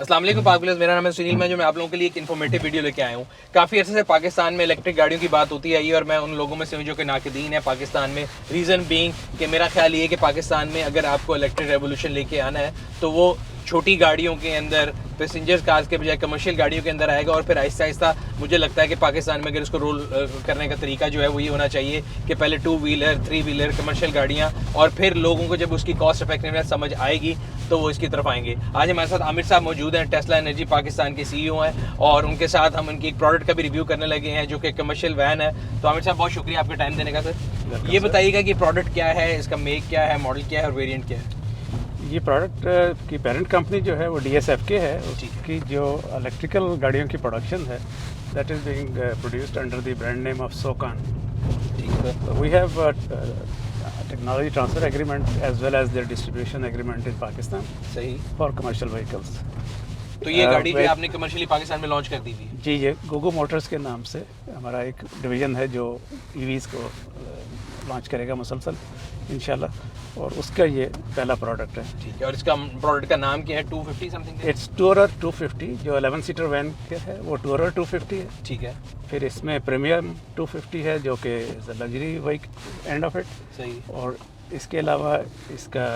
अस्सलाम वालेकुम पाकविलर्स, मेरा नाम है सुनील। मैं आप लोगों के लिए एक इन्फॉर्मेटिव वीडियो लेके आया हूँ। काफ़ी अर्से से पाकिस्तान में इलेक्ट्रिक गाड़ियों की बात होती है और मैं उन लोगों में से हूँ जो कि नाक़दीन है पाकिस्तान में। रीज़न बीइंग कि मेरा ख्याल ये है कि पाकिस्तान में अगर आपको इलेक्ट्रिक रेवोल्यूशन लेके आना है तो वो छोटी गाड़ियों के अंदर, पैसेंजर कार्स के बजाय कमर्शियल गाड़ियों के अंदर आएगा। और फिर आहिस्ता आहिस्ता मुझे लगता है कि पाकिस्तान में अगर इसको रोल करने का तरीका जो है वो ये होना चाहिए कि पहले 2 व्हीलर 3 व्हीलर कमर्शियल गाड़ियाँ, और फिर लोगों को जब उसकी कॉस्ट इफेक्टिवनेस समझ आएगी तो वो इसकी तरफ आएंगे। आज हमारे साथ आमिर साहब मौजूद हैं, टेस्ला एनर्जी पाकिस्तान के CEO हैं, और उनके साथ हम उनकी एक प्रोडक्ट का भी रिव्यू करने लगे हैं जो कि कमर्शियल वैन है। तो आमिर साहब बहुत शुक्रिया आपका टाइम देने का। सर ये बताइएगा कि प्रोडक्ट क्या है, इसका मेक क्या है, मॉडल क्या है और वेरिएंट क्या है? ये प्रोडक्ट की पेरेंट कंपनी जो है वो DSFK है। उसकी जो इलेक्ट्रिकल गाड़ियों की प्रोडक्शन है that is being produced under the brand name of Sokon. We have technology transfer agreement as well as their distribution agreement in Pakistan. सही। For commercial vehicles. तो ये गाड़ी जो आपने कमर्शियली पाकिस्तान में लॉन्च कर दी थी? जी, ये गोगो मोटर्स के नाम से हमारा एक डिवीज़न है जो EVs को लॉन्च करेगा मुसलसल इंशाल्लाह, और उसका ये पहला प्रोडक्ट है। ठीक है। और इसका प्रोडक्ट का नाम क्या है? 250 समथिंग? इट्स टूरर 250, जो 11 सीटर वैन के है वो टूरर 250 है। ठीक है। फिर इसमें प्रीमियम 250 है जो कि luxury vehicle end of it. सही। और इसके अलावा इसका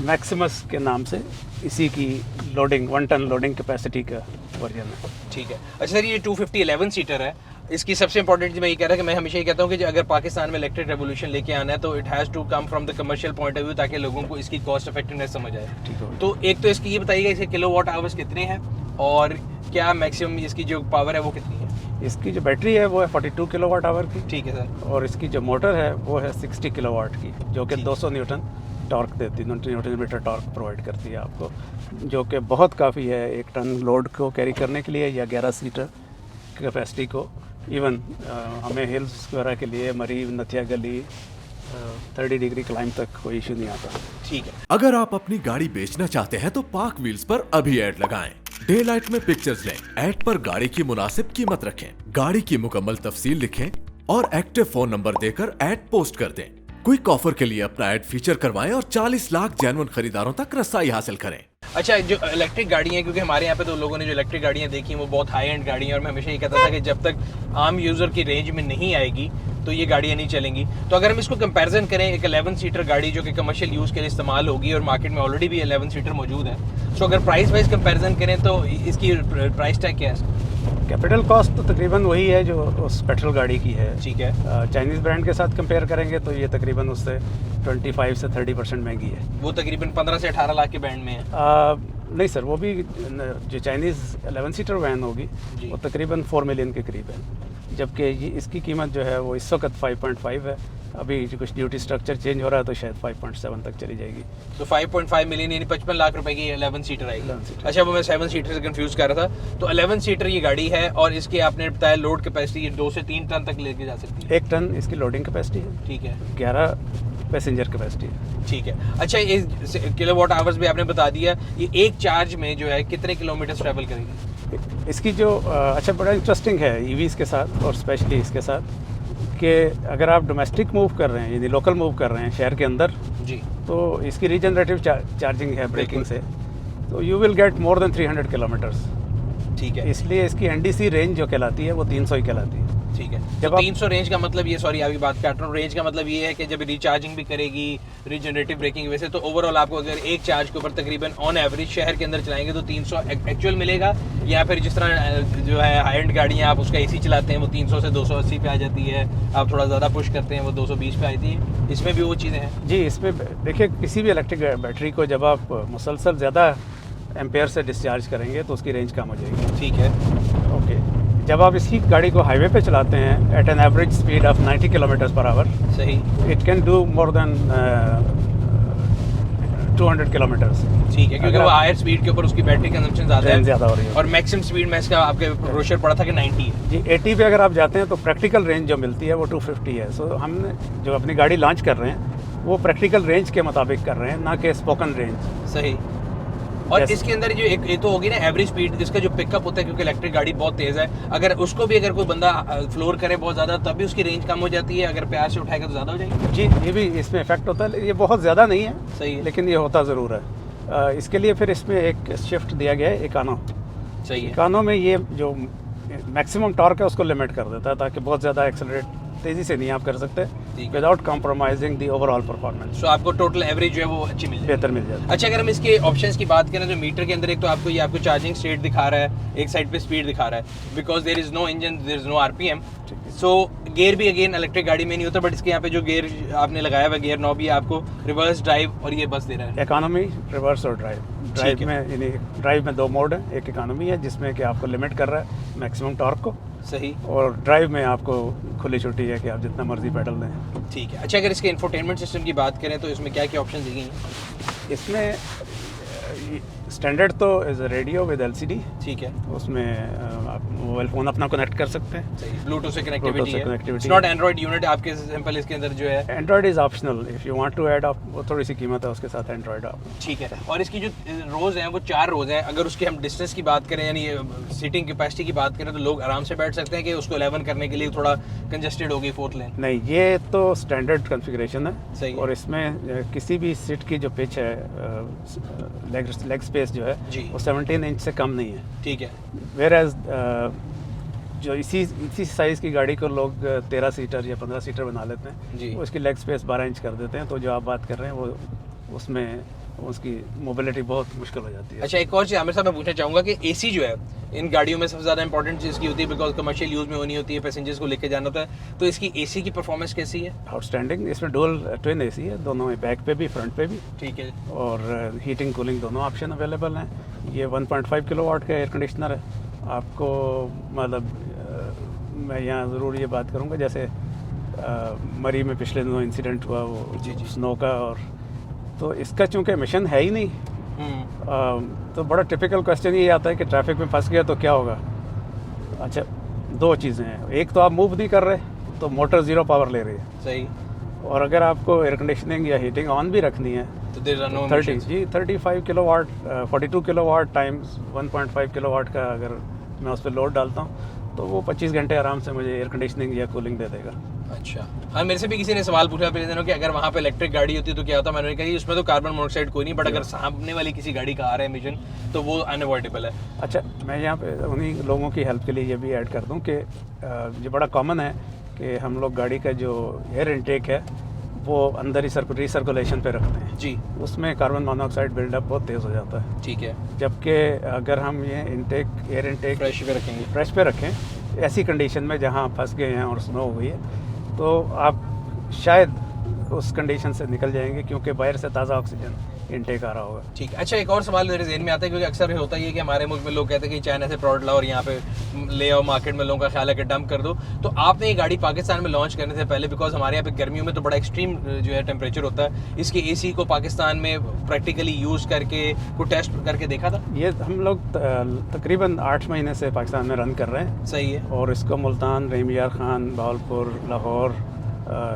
मैक्सिमस के नाम से इसी की लोडिंग 1 टन लोडिंग कैपेसिटी का वर्जन है। ठीक है। अच्छा सर, ये 250 11 सीटर है, इसकी सबसे इंपॉर्टेंट चीज़ मैं ये कह रहा कि मैं हमेशा ये कहता हूँ कि अगर पाकिस्तान में इलेक्ट्रिक रेवोल्यूशन लेके आना है तो it has to come from the commercial point of view, ताकि लोगों को इसकी कॉस्ट इफेक्टिवनेस समझ आए। ठीक है। तो एक तो इसकी ये बताइएगा इसके किलोवाट आवर्स कितने हैं और क्या मैक्सिमम इसकी जो पावर है वो कितनी है? इसकी जो बैटरी है वो है 42 किलोवाट आवर की। ठीक है सर। और इसकी जो मोटर है वो है 60 किलोवाट की, जो कि 200 न्यूटन टॉर्क देती है, न्यूटन मीटर टॉर्क प्रोवाइड करती है आपको, जो कि बहुत काफ़ी है 1 टन लोड को कैरी करने के लिए, या 11 सीटर कैपेसिटी को। इवन हमें हिल्स वगैरह के लिए मरी नथिया गली 30 डिग्री क्लाइम तक कोई इशू नहीं आता। ठीक है। अगर आप अपनी गाड़ी बेचना चाहते हैं तो पार्क व्हील्स पर अभी ऐड लगाएं। डे लाइट में पिक्चर्स लें, ऐड पर गाड़ी की मुनासिब कीमत रखें, गाड़ी की मुकम्मल तफसील लिखें और एक्टिव फोन नंबर देकर ऐड पोस्ट कर दें। क्विक ऑफर के लिए अपना ऐड फीचर करवाएं और 40 लाख जेन्युइन खरीदारों तक रसाई हासिल करें। अच्छा, जो इलेक्ट्रिक गाड़ियाँ हैं, क्योंकि हमारे यहाँ पे तो लोगों ने जो इलेक्ट्रिक गाड़ियाँ देखी वो बहुत हाई एंड गाड़ियाँ, और मैं हमेशा ये कहता था कि जब तक आम यूज़र की रेंज में नहीं आएगी तो ये गाड़ियाँ नहीं चलेंगी। तो अगर हम इसको कंपैरिजन करें एक 11 सीटर गाड़ी जो कि कमर्शियल यूज़ के लिए इस्तेमाल होगी, और मार्केट में ऑलरेडी भी 11 सीटर मौजूद है, तो अगर प्राइस वाइज कंपैरिजन करें तो इसकी प्राइस टैग क्या है? कैपिटल कॉस्ट तो तकरीबन वही है जो उस पेट्रोल गाड़ी की है। ठीक है। चाइनीज़ ब्रांड के साथ कंपेयर करेंगे तो ये तकरीबन उससे 25 से 30% महंगी है। वो तकरीबन 15 से 18 लाख के बैंड में है। नहीं सर, वो भी जो चाइनीज़ 11 सीटर वैन होगी वो तकरीबन 4 मिलियन के करीब है, जबकि ये इसकी कीमत जो है वो इस वक्त 5.5 है। अभी जो कुछ ड्यूटी स्ट्रक्चर चेंज हो रहा है तो शायद 5.7 तक चली जाएगी। तो 5.5 मिलियन यानी 55 लाख रुपए की 11 सीटर आएगी। अच्छा, वो मैं 7 सीटर से कंफ्यूज कर रहा था। तो 11 सीटर ये गाड़ी है, और इसके आपने बताया लोड कैपेसिटी 2 से 3 टन तक लेके जा सकती है। 1 टन इसकी लोडिंग कैपेसिटी है। ठीक है। 11 पैसेंजर कैपेसिटी है। ठीक है। अच्छा, ये किलोवाट आवर्स भी आपने बता दिया, ये एक चार्ज में जो है कितने किलोमीटर ट्रैवल करेगी? इसकी जो अच्छा बड़ा इंटरेस्टिंग है EVs के साथ, और स्पेशली इसके साथ, कि अगर आप डोमेस्टिक मूव कर रहे हैं यानी लोकल मूव कर रहे हैं शहर के अंदर जी, तो इसकी रीजनरेटिव चार्जिंग है ब्रेकिंग से, तो you will get more than 300 kilometres. ठीक है। इसलिए इसकी NDC रेंज जो कहलाती है वो 300 ही कहलाती है। ठीक है। जब 300 रेंज का मतलब ये, सॉरी आपकी बात काट रहा हूँ, रेंज का मतलब ये है कि जब रिचार्जिंग भी करेगी, रीजनरेटिव ब्रेकिंग वैसे, तो ओवरऑल आपको अगर एक चार्ज के ऊपर तकरीबन ऑन एवरेज शहर के अंदर चलाएंगे तो 300 एक्चुअल मिलेगा, या फिर जिस तरह जो है हाई एंड गाड़ियाँ आप उसका AC चलाते हैं वो 300 से 280 पे आ जाती है, आप थोड़ा ज़्यादा पुश करते हैं वो 220 पे आती है। इसमें भी वो चीज़ें हैं? जी, इसमें देखिए किसी भी इलेक्ट्रिक बैटरी को जब आप मुसलसल ज़्यादा एम्पेयर से डिस्चार्ज करेंगे तो उसकी रेंज कम हो जाएगी। ठीक है। ओके। जब आप इसी गाड़ी को हाईवे पे चलाते हैं at an average speed of 90 kilometer per hour, सही, it can do more than 200 kilometers. ठीक है, क्योंकि वो हायर स्पीड के ऊपर उसकी बैटरी कंजम्पशन ज़्यादा हो रही है, और मैक्सिमम स्पीड में इसका आपके ब्रोशर पड़ा था कि 90 है। जी, 80 पे अगर आप जाते हैं तो प्रैक्टिकल रेंज जो मिलती है वो 250 है। सो हमने जो अपनी गाड़ी लॉन्च कर रहे हैं वो प्रैक्टिकल रेंज के मुताबिक कर रहे हैं, ना कि स्पोकन रेंज। सही। और इसके अंदर जो एक तो होगी ना एवरेज स्पीड, जिसका जो पिकअप होता है, क्योंकि इलेक्ट्रिक गाड़ी बहुत तेज़ है, अगर उसको भी अगर कोई बंदा फ्लोर करे बहुत ज़्यादा तब भी उसकी रेंज कम हो जाती है, अगर प्यार से उठाएगा तो ज़्यादा हो जाएगी। जी, ये भी इसमें इफेक्ट होता है, ये बहुत ज़्यादा नहीं है। सही है। लेकिन ये होता ज़रूर है। इसके लिए फिर इसमें एक शिफ्ट दिया गया है इकानो। सही है। इकानो में ये जो मैक्सिमम टॉर्क है उसको लिमिट कर देता है, ताकि बहुत ज़्यादा एक्सेलरेट तेज़ी से नहीं आप कर सकते without compromising the overall performance. So आपको टोटल एवरेज जो है वो अच्छी मिल जाएगी, बेहतर मिल जाएगी। अच्छा, अगर हम इसके ऑप्शंस की बात करें तो मीटर के अंदर एक तो आपको ये आपको चार्जिंग स्टेट दिखा रहा है, एक साइड पे स्पीड दिखा रहा है, because there is no engine, there is no RPM. So gear भी अगेन इलेक्ट्रिक गाड़ी में नहीं होता, बट इसके यहाँ पे जो गियर आपने लगाया हुआ गियर नॉब, ये आपको रिवर्स, ड्राइव और ये बस दे रहा है। इकोनॉमी, रिवर्स और ड्राइव में यानी ड्राइव में 2 मोड है, एक इकोनॉमी है जिसमें कि आपको लिमिट कर रहा है मैक्सिमम टॉर्क को, सही, और ड्राइव में आपको खुली छुट्टी है कि आप जितना मर्जी पेडल दें। ठीक है। अच्छा, अगर इसके इंफोटेनमेंट सिस्टम की बात करें तो इसमें क्या क्या ऑप्शन दी गई हैं? इसमें स्टैंडर्ड तो इज़ रेडियो विद एलसीडी, ठीक है, उसमें आप मोबाइल फ़ोन अपना कनेक्ट कर सकते हैं। सही, ब्लूटूथ से Bluetooth कनेक्टिविटी से है, connectivity it's not Android unit आपके सिंपल इसके अंदर जो है। Android is optional, if you want to add आप, वो थोड़ी सी कीमत है उसके साथ एंड्रॉइड आप। ठीक है। और इसकी जो रोज़ हैं वो 4 रोज़ हैं। अगर उसके हम डिस्टेंस की बात करें यानी सीटिंग कैपेसिटी की बात करें तो लोग आराम से बैठ सकते हैं कि उसको 11 करने के लिए थोड़ा कंजेस्टेड हो गई 4th लेन? नहीं, ये तो स्टैंडर्ड कॉन्फ़िगरेशन है। सही है। और इसमें किसी भी सीट की जो पिच है, लेग स्पेस जो है जी। वो 17 इंच से कम नहीं है। ठीक है, वेयर एज जो इसी साइज़ की गाड़ी को लोग 13 सीटर या 15 सीटर बना लेते जी। हैं, वो उसकी लेग स्पेस 12 इंच कर देते हैं। तो जो आप बात कर रहे हैं वो उसमें उसकी मोबिलिटी बहुत मुश्किल हो जाती है। अच्छा, एक और चीज़ आमिर साहब मैं पूछना चाहूँगा कि एसी जो है इन गाड़ियों में सबसे ज़्यादा इंपॉर्टेंट चीज़ की होती है, बिकॉज कमर्शियल यूज़ में होनी होती है, पैसेंजर्स को लेके जाना होता है, तो इसकी एसी की परफॉर्मेंस कैसी है? आउटस्टैंडिंग। इसमें डुअल ट्विन एसी है, दोनों में, बैक पे भी फ्रंट पे भी, ठीक है, और हीटिंग कूलिंग दोनों ऑप्शन अवेलेबल हैं। ये 1.5 किलोवाट का एयर कंडीशनर है। आपको मतलब मैं यहाँ ज़रूर ये बात करूँगा, जैसे मरी में पिछले दिनों इंसिडेंट हुआ वो जी। स्नो का, और तो इसका चूँकि मिशन है ही नहीं, तो बड़ा टिपिकल क्वेश्चन ये आता है कि ट्रैफिक में फंस गया तो क्या होगा। अच्छा, 2 चीज़ें हैं, एक तो आप मूव नहीं कर रहे तो मोटर 0 पावर ले रही है, सही, और अगर आपको एयर कंडीशनिंग या हीटिंग ऑन भी रखनी है तो there are no 35 kilowatt 42 kilowatt times 1.5 kilowatt का अगर मैं उस पर लोड डालता हूँ तो वो 25 घंटे आराम से मुझे एयर कंडीशनिंग या कूलिंग दे देगा। अच्छा, हाँ, मेरे से भी किसी ने सवाल पूछा पिछले दिनों कि अगर वहाँ पे इलेक्ट्रिक गाड़ी होती तो क्या होता। मैंने कहा उसमें तो कार्बन मोनोऑक्साइड कोई नहीं, बट अगर सामने वाली किसी गाड़ी का आ रहा है एमिशन तो वो अनअवॉइडेबल है। अच्छा, मैं यहाँ पे उन्हीं लोगों की हेल्प के लिए ये भी ऐड कर दूँ कि ये बड़ा कॉमन है कि हम लोग गाड़ी का जो एयर इनटेक है वो अंदर ही रिसर्कुलेशन पे रखते हैं जी, उसमें कार्बन मोनोऑक्साइड बिल्डअप बहुत तेज़ हो जाता है। ठीक है, जबकि अगर हम ये एयर इनटेक फ्रेश पे रखेंगे, फ्रेश पे रखें ऐसी कंडीशन में जहाँ फंस गए हैं और स्नो हुई है, तो आप शायद उस कंडीशन से निकल जाएंगे क्योंकि बाहर से ताज़ा ऑक्सीजन इनटेक आ रहा होगा। ठीक है। अच्छा, एक और सवाल मेरे जहन में आता है क्योंकि अक्सर होता ही है कि हमारे मुल्क में लोग कहते हैं कि चाइना से प्रोडक्ट लाओ और यहाँ पे ले आओ, मार्केट में लोगों का ख्याल है कि डंप कर दो। तो आपने ये गाड़ी पाकिस्तान में लॉन्च करने से पहले, बिकॉज हमारे यहाँ पे गर्मियों में तो बड़ा एक्सट्रीम जो है टेम्परेचर होता है, इसके एसी को पाकिस्तान में प्रैक्टिकली यूज़ करके कोई टेस्ट करके देखा था? ये हम लोग तकरीबन 8 महीने से पाकिस्तान में रन कर रहे हैं। सही है। और इसको मुल्तान, रेमियार खान, भावलपुर, लाहौर,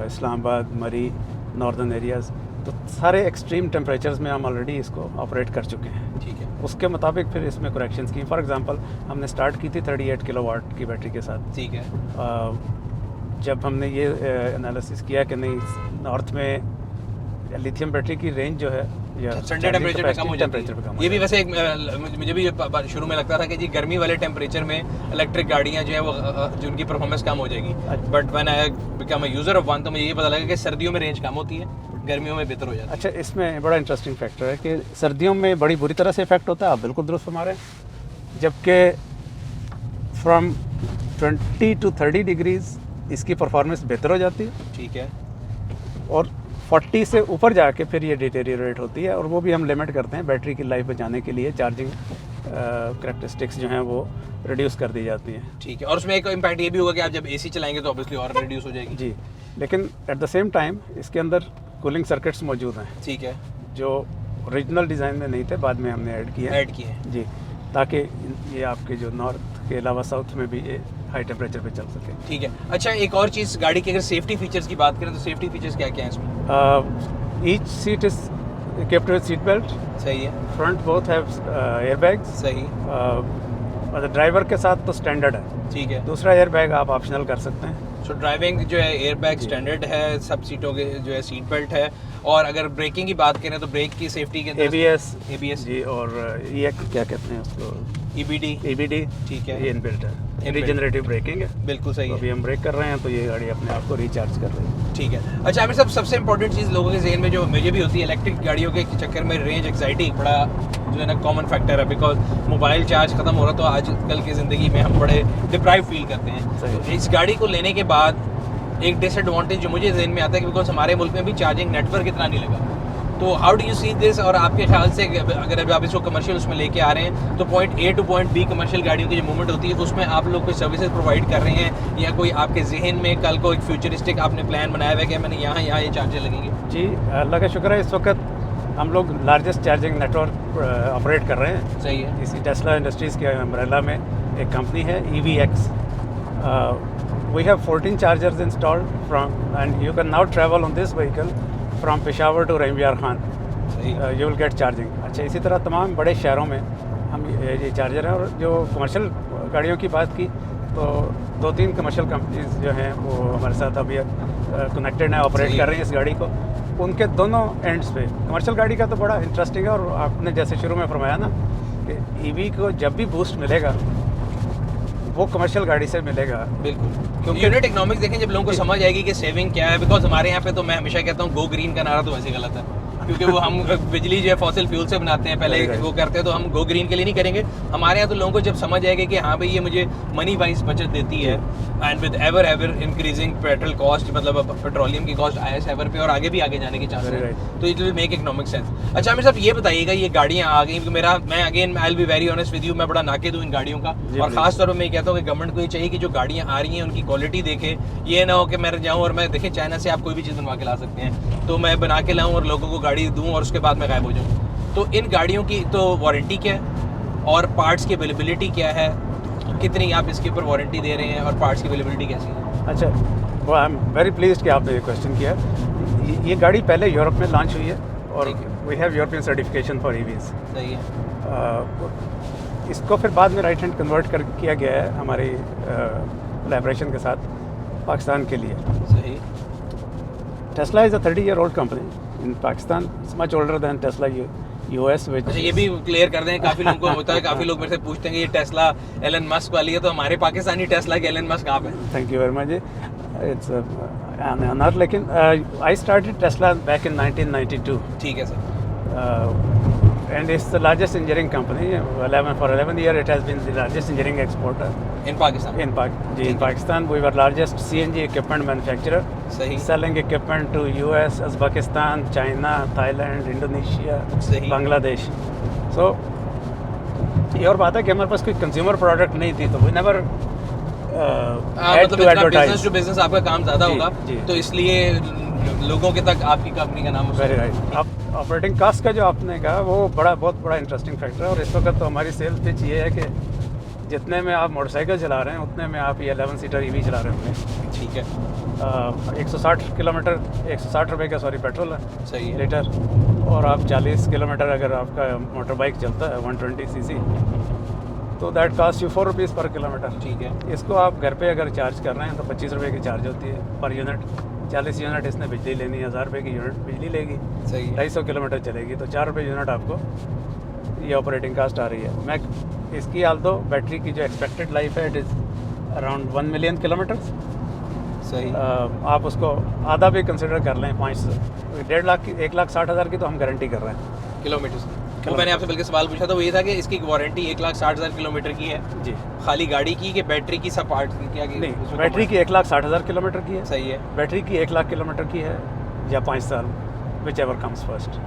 इस्लामाबाद, मरी, नॉर्दर्न एरियाज़, तो सारे एक्सट्रीम टेम्परेचर्स में हम ऑलरेडी इसको ऑपरेट कर चुके हैं। ठीक है, उसके मुताबिक फिर इसमें करेक्शंस की। फॉर एग्जांपल हमने स्टार्ट की थी 38 किलोवाट की बैटरी के साथ। ठीक है, जब हमने ये एनालिसिस किया कि नहीं, नॉर्थ में लिथियम बैटरी की रेंज जो है या ठंडे टेम्परेचर पे कम हो जाती टेम्परेचर पे कम है। हो ये भी जाती वैसे एक मुझे भी शुरू में लगता था कि जी गर्मी वाले टेम्परेचर में इलेक्ट्रिक गाड़ियाँ जो है वो जो उनकी परफॉर्मेंस कम हो जाएगी, but when I become a user of one तो मुझे ये पता लगा कि सर्दियों में रेंज कम होती है, गर्मियों में बेहतर हो जाती है। अच्छा, इसमें बड़ा इंटरेस्टिंग फैक्टर है कि सर्दियों में बड़ी बुरी तरह से इफेक्ट होता है, आप बिल्कुल दुरुस्त फरमा रहे हैं, जबकि फ्रॉम 20 to 30 डिग्रीज इसकी परफॉर्मेंस बेहतर हो जाती है, ठीक है, और 40 से ऊपर जाके फिर ये डिटेरियोरेट होती है, और वो भी हम लिमिट करते हैं बैटरी की लाइफ बचाने के लिए। चार्जिंग करैक्टरिस्टिक्स जो हैं वो रिड्यूस कर दी जाती हैं। ठीक है। और उसमें एक इम्पैक्ट ये भी होगा कि आप जब एसी चलाएंगे तो ऑब्वियसली और रिड्यूस हो जाएगी। जी, लेकिन एट द सेम टाइम इसके अंदर कूलिंग सर्किट्स मौजूद हैं ठीक है, जो ओरिजिनल डिज़ाइन में नहीं थे, बाद में हमने ऐड किए हैं। ऐड किए हैं। जी, ताकि ये आपके जो नॉर्थ के अलावा साउथ में भी ये हाई टेम्परेचर पे चल सके। ठीक है। अच्छा, एक और चीज़, गाड़ी के अगर सेफ्टी फीचर्स की बात करें तो सेफ्टी फीचर्स क्या क्या हैं इसमें? Each seat is equipped with seat belt. सही है, Front both have airbags. सही, मतलब ड्राइवर के साथ तो स्टैंडर्ड है। ठीक है, दूसरा एयर बैग आप ऑप्शनल कर सकते हैं। सो ड्राइविंग जो है एयरबैग स्टैंडर्ड है, सब सीटों के जो है सीट बेल्ट है, और अगर ब्रेकिंग की बात करें तो ब्रेक की सेफ्टी के अंदर ABS जी, और ये क्या कहते हैं उसको, EBD ठीक है, ये इनबिल्ट है, रीजनरेटिव ब्रेकिंग है। बिल्कुल सही तो है। अभी हम ब्रेक कर रहे हैं तो ये गाड़ी अपने आप को रिचार्ज कर रही है। ठीक है। अच्छा आमिर साहब, सबसे इंपॉर्टेंट चीज़ लोगों के जहन में जो मुझे भी होती है, इलेक्ट्रिक गाड़ियों के चक्कर में रेंज एंग्जाइटी बड़ा जो है ना कॉमन फैक्टर है, बिकॉज मोबाइल चार्ज खत्म हो रहा तो आजकल की ज़िंदगी में हम बड़े डिप्राइव फील करते हैं। तो इस गाड़ी को लेने के बाद एक डिसएडवांटेज जो मुझे जहन में आता है कि बिकॉज हमारे मुल्क में भी चार्जिंग नेटवर्क इतना नहीं लगा, तो how do you see this, और आपके ख्याल से अगर अभी आप इसको कमर्शियल उसमें लेके आ रहे हैं तो point A two point B commercial गाड़ियों की जो मूवमेंट होती है उसमें आप लोग कोई सर्विसेज प्रोवाइड कर रहे हैं, या कोई आपके जहन में कल को एक फ्यूचरिस्टिक आपने प्लान बनाया हुआ है कि मैंने यहाँ ये चार्जर लगेंगे? जी, अल्लाह का शुक्र है इस वक्त हम लोग लार्जेस्ट चार्जिंग नेटवर्क ऑपरेट कर रहे हैं। सही है। इसी टेस्ला इंडस्ट्रीज़ के अम्ब्रेला में एक कंपनी है EVX। We have 14 chargers installed from, and you can now travel on this vehicle from Peshawar to रहीमयार Khan, you will get charging. अच्छा, इसी तरह तमाम बड़े शहरों में हम ये चार्जर हैं। और जो कमर्शियल गाड़ियों की बात की तो 2-3 कमर्शियल कंपनीज जो हैं वो हमारे साथ अभी कनेक्टेड हैं, ऑपरेट कर रही हैं इस गाड़ी को। उनके दोनों एंड्स पे कमर्शियल गाड़ी का तो बड़ा इंटरेस्टिंग है, और आपने जैसे शुरू में फरमाया ना कि EV को जब भी बूस्ट मिलेगा वो कमर्शियल गाड़ी से मिलेगा। बिल्कुल, क्योंकि यूनिट इकोनॉमिक्स देखें जब लोगों को समझ आएगी कि सेविंग क्या है, बिकॉज हमारे यहाँ पे तो मैं हमेशा कहता हूँ गो ग्रीन का नारा तो वैसे गलत है, क्योंकि वो हम बिजली जो है फॉसिल फ्यूल से बनाते हैं, पहले वो करते हैं, तो हम गो ग्रीन के लिए नहीं करेंगे। हमारे यहाँ तो लोगों को जब समझ आएगा कि हाँ भाई ये मुझे मनी वाइज बचत देती है, and with ever increasing petrol cost, मतलब पेट्रोलियम की कॉस्ट IS एवर पे और आगे भी आगे जाने के चांसेस हैं, तो it will make economic sense. अच्छा आमिर साहब, ये बताइएगा ये गाड़ियाँ आ गई, मैं again I will be very honest with you, मैं बड़ा नाकेद हूँ इन गाड़ियों का, और खास तौर पर मैं कहता हूँ कि गवर्नमेंट को ये चाहिए कि जो गाड़ियाँ आ रही हैं उनकी क्वालिटी देखे, ये ना हो कि मैं जाऊँ और मैं देखें चाइना से आप कोई भी चीज़ बनवा के ला सकते हैं, तो मैं बना के लाऊँ और लोगों को गाड़ी दूँ और उसके बाद मैं गायब हो जाऊँ। तो इन गाड़ियों की तो वारंटी क्या है और पार्ट्स की अवेलेबिलिटी क्या है, कितनी आप इसके ऊपर वारंटी दे रहे हैं और पार्ट्स की अवेलेबिलिटी कैसी है? अच्छा, वो आई एम वेरी प्लीज्ड कि आपने ये क्वेश्चन किया। ये गाड़ी पहले यूरोप में लॉन्च हुई है और we have European certification for EVs। सही है। इसको फिर बाद में राइट हैंड कन्वर्ट कर किया गया है हमारी कोलैबोरेशन के साथ पाकिस्तान के लिए। सही। Tesla is a 30-year-old company in Pakistan, much older than Tesla US। अच्छा, ये भी क्लियर कर दें, काफ़ी लोगों को होता है, काफ़ी लोग मेरे से पूछते हैं कि ये टेस्ला एलन मस्क वाली है, तो हमारे पाकिस्तानी टेस्ला के एलन मस्क आप हैं। थैंक यू वेरी मच जी, इट्स एन ऑनर। लेकिन I started Tesla back in 1992। ठीक है sir. And it's the largest engineering company. For 11 years, it has been the largest engineering exporter in Pakistan. In Pakistan, we were largest CNG equipment manufacturer. सही। Selling equipment to US, Uzbekistan, China, Thailand, Indonesia, सही। Bangladesh. So ये और बात है कि हमारे पास कोई consumer product नहीं थी, तो we never had to advertise. Business to business आपका काम ज़्यादा होगा, तो इसलिए लोगों के तक आपकी कंपनी का नाम। Very right. आप ऑपरेटिंग कास्ट का जो आपने कहा वो बहुत बड़ा इंटरेस्टिंग फैक्टर है, और इस वक्त तो हमारी सेल्स पिच ये है कि जितने में आप मोटरसाइकिल चला रहे हैं उतने में आप ये 11 सीटर EV चला रहे होंगे। ठीक है। 160 किलोमीटर 160 रुपये का पेट्रोल है, सही है, लीटर, और आप 40 किलोमीटर अगर आपका मोटर बाइक चलता है 120 cc, तो दैट कास्ट यू 4 रुपीज़ पर किलोमीटर। ठीक है। इसको आप घर पे अगर चार्ज कर रहे हैं तो 25 रुपये की चार्ज होती है पर यूनिट। 40 यूनिट इसने बिजली लेनी है, 1000 रुपये की यूनिट बिजली लेगी, सही। 250 किलोमीटर चलेगी, तो 4 रुपये यूनिट आपको ये ऑपरेटिंग कास्ट आ रही है। मैं इसकी आल्दो बैटरी की जो एक्सपेक्टेड लाइफ है it is around 1 million kilometres. सही। आप उसको आधा भी कंसिडर कर लें, 1.5 लाख की 1,60,000 की तो हम गारंटी कर रहे हैं किलोमीटर। तो मैंने आपसे बल्कि सवाल पूछा था वो ये था कि इसकी वारंटी 1,60,000 किलोमीटर की है जी, खाली गाड़ी की कि बैटरी की सब पार्ट की? क्या नहीं, बैटरी की 1,60,000 किलोमीटर की है। सही है। बैटरी की 1,00,000 किलोमीटर की है या 5 साल, which ever comes first.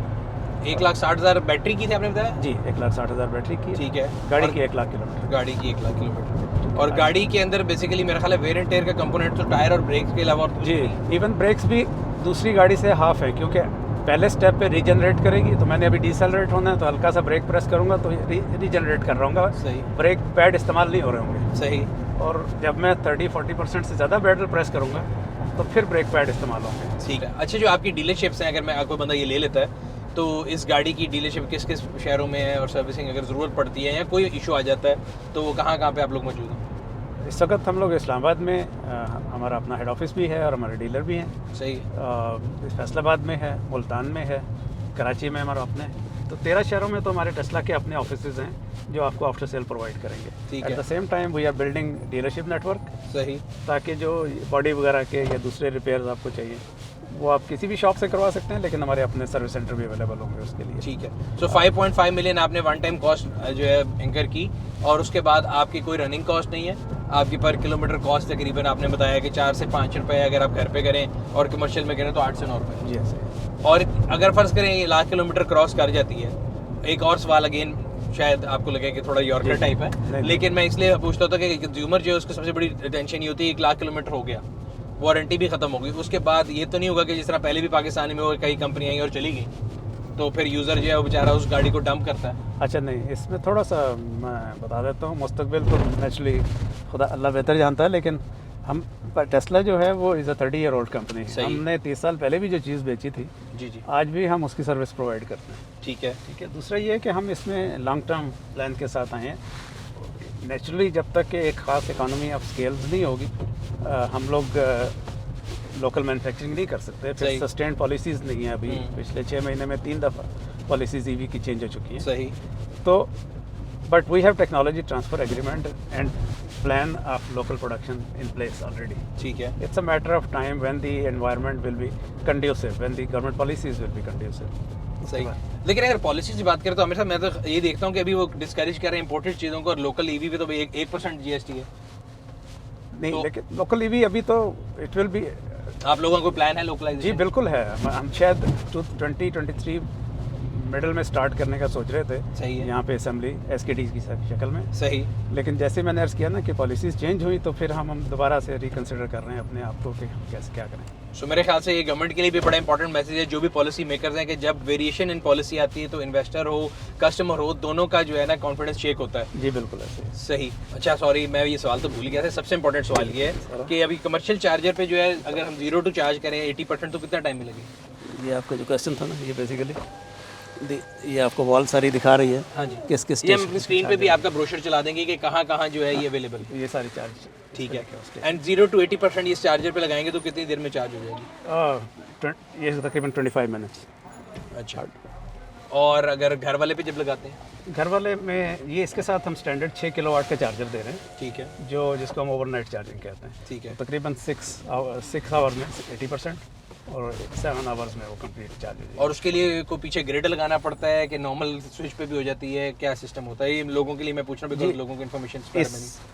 1,60,000 battery की थी आपने बताया? जी, 1,60,000 बैटरी की। ठीक है। गाड़ी की 1,00,000 किलोमीटर। गाड़ी की 1,00,000 किलोमीटर। और गाड़ी के अंदर बेसिकली मेरा ख्याल है वेयर एंड टेयर का कंपोनेंट तो टायर और ब्रेक्स के अलावा जी, इवन ब्रेक्स भी दूसरी गाड़ी से हाफ है, क्योंकि पहले स्टेप पे रीजनरेट करेगी, तो मैंने अभी डिसेलरेट होना है तो हल्का सा ब्रेक प्रेस करूँगा तो रीजनरेट कर रहा हूँ। सही। ब्रेक पैड इस्तेमाल नहीं हो रहे होंगे। सही। और जब मैं 30-40% से ज़्यादा पेडल प्रेस करूँगा तो फिर ब्रेक पैड इस्तेमाल होंगे। ठीक है। अच्छा, जो आपकी डीलरशिप्स हैं, अगर मैं कोई बंदा ये ले लेता है तो इस गाड़ी की डीलरशिप किस किस शहरों में है, और सर्विसिंग अगर ज़रूरत पड़ती है या कोई इशू आ जाता है तो वो कहाँ पे आप लोग मौजूद हैं? इस वक्त हम लोग इस्लामाबाद में हमारा अपना हेड ऑफिस भी है और हमारे डीलर भी हैं। सही फैसलाबाद में है, मुल्तान में है, कराची में हमारा अपने। तो 13 शहरों में तो हमारे टेस्ला के अपने ऑफिसेज हैं जो आपको आफ्टर सेल प्रोवाइड करेंगे। ठीक एट है। The same time we are building dealership network, सही ताकि जो बॉडी वगैरह के या दूसरे रिपेयर्स आपको चाहिए वो आप किसी भी शॉप से करवा सकते हैं, लेकिन हमारे अपने सर्विस सेंटर भी अवेलेबल होंगे उसके लिए। ठीक है। सो 5.5 मिलियन आपने वन टाइम कॉस्ट जो है इंकर की, और उसके बाद आपकी कोई रनिंग कॉस्ट नहीं है। आपकी पर किलोमीटर कॉस्ट तकरीबन आपने बताया कि 4 से 5 रुपए अगर आप घर पे करें और कमर्शियल में करें तो 8 से 9 रुपए। जी ऐसे। और अगर फर्ज करें ये 1,00,000 किलोमीटर क्रॉस कर जाती है, एक और सवाल अगेन शायद आपको लगे कि थोड़ा यॉर्कर जी। टाइप है, नहीं। लेकिन मैं इसलिए पूछता होता कि कंज्यूमर जो है उसको सबसे बड़ी टेंशन ये होती है 1,00,000 किलोमीटर हो गया, वारंटी भी खत्म हो गई, उसके बाद ये तो नहीं होगा कि जिस तरह पहले भी पाकिस्तान में और कई कंपनियां आई और चली गई, तो फिर यूज़र जो है वो बेचारा उस गाड़ी को डंप करता है। अच्छा नहीं, इसमें थोड़ा सा मैं बता देता हूँ। मुस्तकबिल तो नेचुरली खुदा अल्लाह बेहतर जानता है, लेकिन हम टेस्ला जो है वो is a 30 year old company. हमने 30 साल पहले भी जो चीज़ बेची थी, जी जी, आज भी हम उसकी सर्विस प्रोवाइड करते हैं। ठीक है। ठीक है। दूसरा ये है कि हम इसमें लॉन्ग टर्म प्लान के साथ आए हैं। नेचुरली जब तक कि एक ख़ास इकानमी ऑफ स्केल्स नहीं होगी, हम लोग लोकल मैन्युफैक्चरिंग नहीं कर सकते। सही। फिर सस्टेन पॉलिसीज़ नहीं है अभी। पिछले 6 महीने में 3 दफ़ा पॉलिसीज़ ईवी की चेंज हो चुकी हैं। सही। तो but we have technology transfer agreement and plan of local production in place already. ठीक है। It's a matter of time when the environment will be conducive, when the government policies will be conducive. सही। लेकिन अगर policy की बात करें तो हमेशा मैं तो ये देखता हूँ कि अभी वो डिस्करेज कर रहे हैं इंपोर्टेड चीज़ों को, और लोकल ईवी पे तो 1% जीएसटी है। नहीं तो- लेकिन लोकल ईवी अभी तो इट विल बी। आप लोगों को प्लान है जी लोकलाइजेशन? बिल्कुल है। हम शायद 2023 मिडल में स्टार्ट करने का सोच रहे थे। सही है। यहाँ पे असेंबली एसकेडी की शक्ल में। सही। लेकिन जैसे मैंने अर्ज़ किया ना कि पॉलिसीज़ चेंज हुई, तो फिर हम दोबारा से रिकन्सिडर कर रहे हैं अपने आप को कि हम कैसे क्या करें। सो मेरे ख्याल से ये गवर्नमेंट के लिए भी बड़ा इंपॉर्टेंट मैसेज है, जो भी पॉलिसी मेकर्स हैं, कि जब वेरिएशन इन पॉलिसी आती है तो इन्वेस्टर हो, कस्टमर हो, दोनों का जो है ना कॉन्फिडेंस शेक होता है। जी बिल्कुल ऐसे। सही। अच्छा सॉरी, मैं ये सवाल तो भूल गया था। सबसे इंपॉर्टेंट सवाल ये है कि अभी कमर्शियल चार्जर पे जो है अगर हम 0 टू चार्ज करें 80% तो कितना टाइम मिलेगा? ये आपका जो क्वेश्चन था ना, ये बेसिकली ये आपको वॉल सारी दिखा रही है। हाँ जी। किस किस ये हम अपनी स्क्रीन पे भी आपका ब्रोशर चला देंगे कि कहाँ कहाँ जो है ये अवेलेबल है। ये सारी चार्ज। ठीक है। एंड 0 to 80% इस चार्जर पे लगाएंगे तो कितनी देर में चार्ज हो जाएगी? ये तकरीबन 25 मिनट्स। अच्छा। और अगर घर वाले पे जब लगाते हैं? घर वाले में ये इसके साथ हम स्टैंडर्ड 6 किलोवाट का चार्जर दे रहे हैं, ठीक है। जिसको हम ओवरनाइट चार्जिंग कहते हैं। ठीक है। तो तकरीबन 6 आवर में 80% और 7 आवर्स में वो कंप्लीट चार्ज हो जाएगी। और उसके लिए को पीछे ग्रिड लगाना पड़ता है कि नॉर्मल स्विच पे भी हो जाती है? क्या सिस्टम होता है? ये लोगों के लिए मैं पूछ रहा हूँ, बिकॉज लोगों को इन्फॉर्मेशन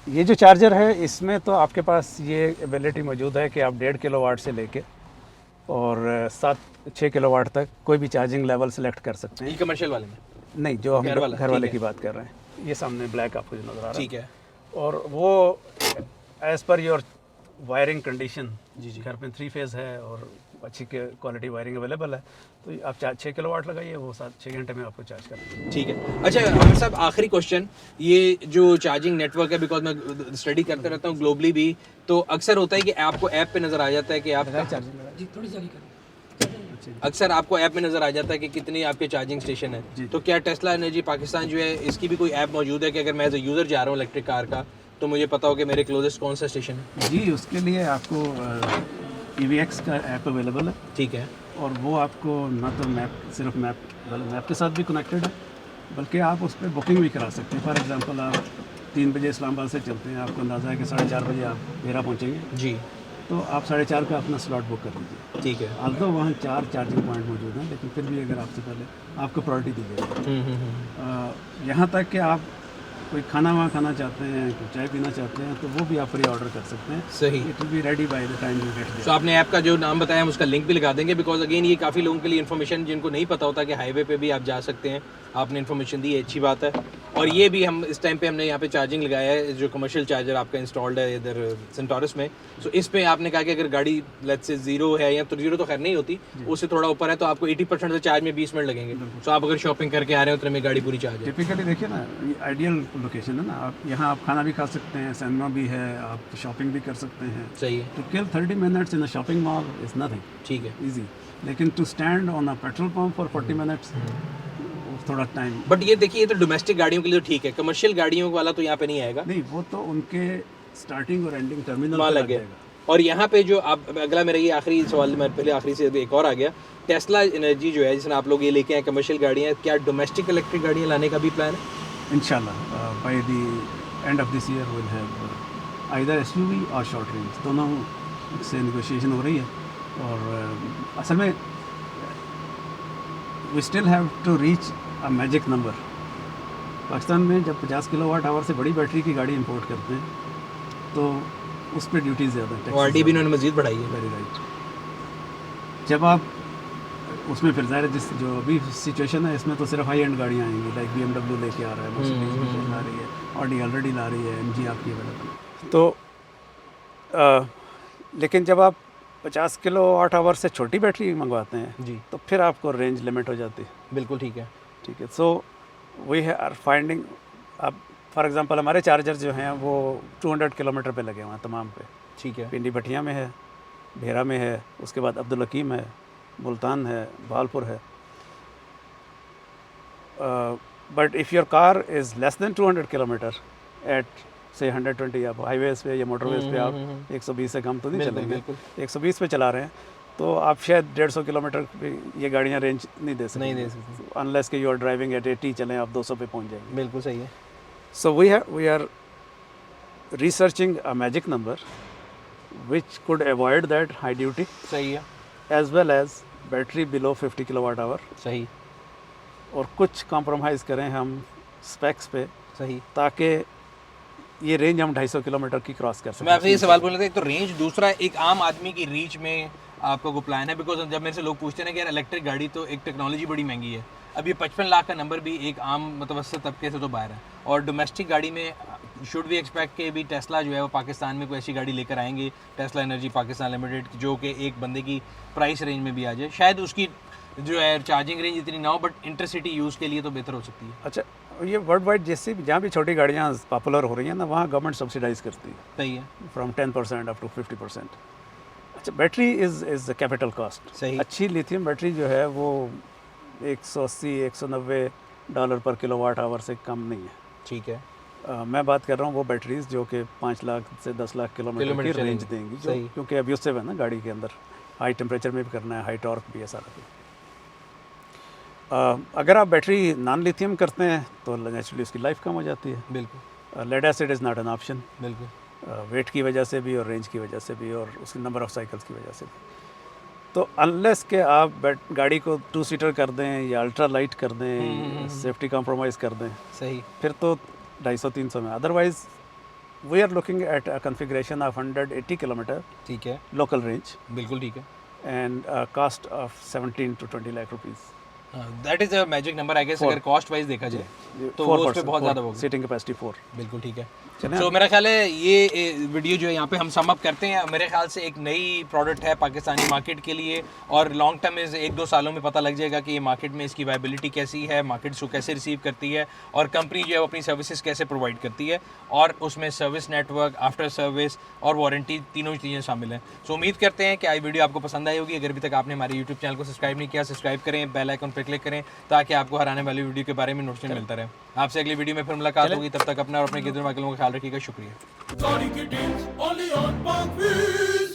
ये जो चार्जर है इसमें तो आपके पास ये एबिलिटी मौजूद है कि आप 1.5 किलोवाट से लेके और 6 किलोवाट तक कोई भी चार्जिंग लेवल सेलेक्ट कर सकते हैं। ई कमर्शियल वाले में? नहीं, जो हम घर वाला, घर वाले ठीक की बात कर रहे हैं। ये सामने ब्लैक आपको जो नज़र आ रहा है, ठीक है। और वो as per your wiring condition, जी जी। घर में 3 फेज़ है और अच्छी क्वालिटी वायरिंग अवेलेबल है, तो आप 6 किलोवाट लगाइए, वो 6 घंटे में आपको चार्ज कर देंगे। ठीक है। अच्छा आमिर साहब, आखिरी क्वेश्चन, ये जो चार्जिंग नेटवर्क है, बिकॉज मैं स्टडी करते रहता हूँ ग्लोबली भी, तो अक्सर होता है कि आपको ऐप पे नज़र आ जाता है कि आप अक्सर आपको ऐप में नज़र आ जाता है कि कितनी आपके चार्जिंग स्टेशन है। तो क्या टेस्ला एनर्जी पाकिस्तान जो है इसकी भी कोई ऐप मौजूद है कि अगर मैं एज ए यूज़र जा रहा हूँ इलेक्ट्रिक कार का, तो मुझे पता हो कि मेरे क्लोजेस्ट कौन सा स्टेशन है? जी, उसके लिए आपको EVX का ऐप अवेलेबल है, ठीक है। और वो आपको ना तो सिर्फ मैप के साथ भी कनेक्टेड है, बल्कि आप उस पर बुकिंग भी करा सकते हैं। फॉर एग्जांपल आप 3 बजे इस्लामाबाद से चलते हैं, आपको अंदाज़ा है कि 4:30 बजे आप डेरा पहुँचेंगे, जी। तो आप 4:30 का अपना स्लॉट बुक कर लीजिए। ठीक है। आल्दो वहाँ 4 चार्जिंग पॉइंट मौजूद हैं, लेकिन फिर भी अगर आपसे पहले आपको प्रायोरिटी दी जाएगी। यहाँ तक कि आप कोई खाना वहाँ खाना चाहते हैं, कोई चाय पीना चाहते हैं, तो वो भी आप प्री ऑर्डर कर सकते हैं। सही। It will be ready by the time you get there. तो आपने ऐप का जो नाम बताया हम उसका लिंक भी लगा देंगे, बिकॉज अगेन ये काफ़ी लोगों के लिए इन्फॉर्मेशन, जिनको नहीं पता होता कि हाईवे पे भी आप जा सकते हैं, आपने इन्फॉर्मेशन दी है, अच्छी बात है। और ये भी हम इस टाइम पे हमने यहाँ पे चार्जिंग लगाया है, जो कमर्शियल चार्जर आपका इंस्टॉल्ड है इधर सेंटोरस में। सो इस पे आपने कहा कि अगर गाड़ी लेट्स से 0 है, या तो 0 तो खैर नहीं होती, उससे थोड़ा ऊपर है, तो आपको 80% से चार्ज में 20 मिनट लगेंगे। सो आप अगर शॉपिंग करके आ रहे हो तो मेरी गाड़ी पूरी चार्ज है। टिपिकली देखिए ना, ये आइडियल लोकेशन है ना, आप यहाँ आप खाना भी खा सकते हैं, सिनेमा भी है, आप शॉपिंग भी कर सकते हैं। सही है। To kill 30 minutes in a shopping mall is nothing, ठीक है। ईजी। लेकिन to stand on a petrol pump for 40 minutes थोड़ा टाइम। बट ये देखिए, ये तो डोमेस्टिक गाड़ियों के लिए तो ठीक है, कमर्शियल गाड़ियों वाला तो यहाँ पे नहीं आएगा। नहीं, वो तो उनके स्टार्टिंग और एंडिंग टर्मिनल वहाँ पे लग लग गया। जाएगा। और यहाँ पे जो आप अगला मेरा ये आखिरी सवाल, मैं पहले आखिरी से एक और आ गया, टेस्ला एनर्जी जो है जिसमें आप लोग ये लेके आए कमर्शियल गाड़ियाँ, क्या डोमेस्टिक इलेक्ट्रिक गाड़ियाँ लाने का भी प्लान है? इंशाल्लाह by the end of this year will have either SUV और शॉर्ट रेंज, दोनों से नेगोशिएशन हो रही है। और असल में we still have to reach a magic number. Pakistan में जब 50 किलोवाट आवर से बड़ी बैटरी की गाड़ी इंपोर्ट करते हैं तो उस पर ड्यूटी ज़्यादा है, वारडी भी इन्होंने मजीद बढ़ाई है। Very right. जब आप उसमें फिर ज़ाहिर है जिस जो अभी सिचुएशन है इसमें तो सिर्फ हाई एंड गाड़ियाँ आएंगी, लाइक BMW लेके आ रहा है, मर्सिडीज ला रही है, ऑडी ऑलरेडी ला रही है, MG आपकी अवेलेबल। तो लेकिन जब आप 50 किलोवाट आवर से छोटी बैटरी मंगवाते हैं जी, तो फिर आपको रेंज लिमिट हो जाती है। बिल्कुल ठीक है। ठीक है, सो वी आर फाइंडिंग, अब फॉर एग्जांपल हमारे चार्जर जो हैं वो 200 किलोमीटर पे लगे हुए हैं तमाम पे। ठीक है। पिंडी भटिया में है, भेरा में है, उसके बाद अब्दुल हकीम है, मुल्तान है, भालपुर है। But if your car is less than 200 kilometre at से 120, आप हाईवेज पे या मोटरवेज पे आप 120 से कम तो नहीं बिल्कुल, चलेंगे, बिल्कुल। 120 पे चला रहे हैं तो आप शायद 150 किलोमीटर पे ये गाड़ियाँ रेंज नहीं दे सकती, नहीं दे सकती। अनलेस कि यू आर ड्राइविंग एट 80 चलें आप 200 पे पहुँच जाएंगे। बिल्कुल सही है। So we are researching a magic number which could avoid that high duty सही है। as well as battery below 50 kilowatt hour, सही और कुछ कॉम्प्रोमाइज़ करें हम स्पेक्स पे सही। ताकि ये रेंज हम 250 किलोमीटर की क्रॉस कर सकें। मैं आपसे ये सवाल बोल रहा था, एक तो रेंज, दूसरा एक आम आदमी की रीच में आपका कोई प्लान है? बिकॉज जब मेरे से लोग पूछते हैं ना कि यार इलेक्ट्रिक गाड़ी तो एक टेक्नोलॉजी बड़ी महंगी है, अब ये 55 लाख का नंबर भी एक आम मुतवस्सित तबके से तो बाहर है। और डोमेस्टिक गाड़ी में शुड वी एक्सपेक्ट कि भी टेस्ला जो है वो पाकिस्तान में कोई ऐसी गाड़ी लेकर आएंगे, टेस्ला एनर्जी पाकिस्तान लिमिटेड, जो कि एक बंदे की प्राइस रेंज में भी आ जाए? शायद उसकी जो है चार्जिंग रेंज इतनी ना हो, बट इंटरसिटी यूज़ के लिए तो बेहतर हो सकती है। अच्छा, ये वर्ल्ड वाइड जैसे भी जहाँ भी छोटी गाड़ियाँ पॉपुलर हो रही हैं ना, वहाँ गवर्नमेंट सब्सिडाइज करती है सही है। From 10% up to 50%। अच्छा, battery is the capital cost. सही। अच्छी लिथियम बैटरी जो है वो 180-190 डॉलर पर किलोवाट आवर से कम नहीं है। ठीक है। मैं बात कर रहा हूँ वो बैटरीज जो कि 5 लाख से 10 लाख किलोमीटर की रेंज देंगी, जो सही। क्योंकि अब्यूसिव है ना गाड़ी के अंदर, हाई टेम्परेचर में भी करना है, हाई टॉर्क भी है सारा कुछ। अगर आप बैटरी नॉन लिथियम करते हैं तो नेचुरली उसकी लाइफ कम हो जाती है। बिल्कुल lead acid is not an option, बिल्कुल। वेट की वजह से भी और रेंज की वजह से भी और उसकी नंबर ऑफ साइकिल्स की वजह से भी। तो अनलेस के आप गाड़ी को 2 सीटर कर दें या अल्ट्रा लाइट कर दें, सेफ्टी कॉम्प्रोमाइज़ कर दें, सही। फिर तो 250-300 में। Otherwise we are looking at a configuration of 180 kilometre ठीक है। लोकल रेंज बिल्कुल ठीक है। And cost of 17 to 20 lakh rupees. That is a magic number I guess, अगर कॉस्ट वाइज देखा जाए तो वो उस पे बहुत ज़्यादा होगा। Seating capacity 4। बिल्कुल ठीक है। चलें। तो मेरा ख्याल है ये वीडियो जो है यहाँ पे हम सम अप करते हैं। मेरे ख्याल से एक नई प्रोडक्ट है पाकिस्तानी मार्केट के लिए, और लॉन्ग टर्म में 1-2 सालों में पता लग जाएगा कि ये मार्केट में इसकी वायबिलिटी कैसी है, मार्केट इसको कैसे रिसीव करती है, और कंपनी जो है वो अपनी सर्विसेज कैसे प्रोवाइड करती है, और उसमें सर्विस नेटवर्क, आफ्टर सर्विस और वारंटी, तीनों चीज़ें शामिल हैं। सो उम्मीद करते हैं कि आज वीडियो आपको पसंद आई होगी। अगर अभी तक आपने हमारे यूट्यूब चैनल को सब्सक्राइब नहीं किया, सब्सक्राइब करें, बेल आइकन पर क्लिक करें ताकि आपको हर आने वाली वीडियो के बारे में नोटिफिकेशन मिलता रहे। आपसे अगली वीडियो में फिर मुलाकात होगी, तब तक अपना और अपने गिरद का ख्याल रखिएगा। शुक्रिया। Gaudi ki deals only on Park Wheels.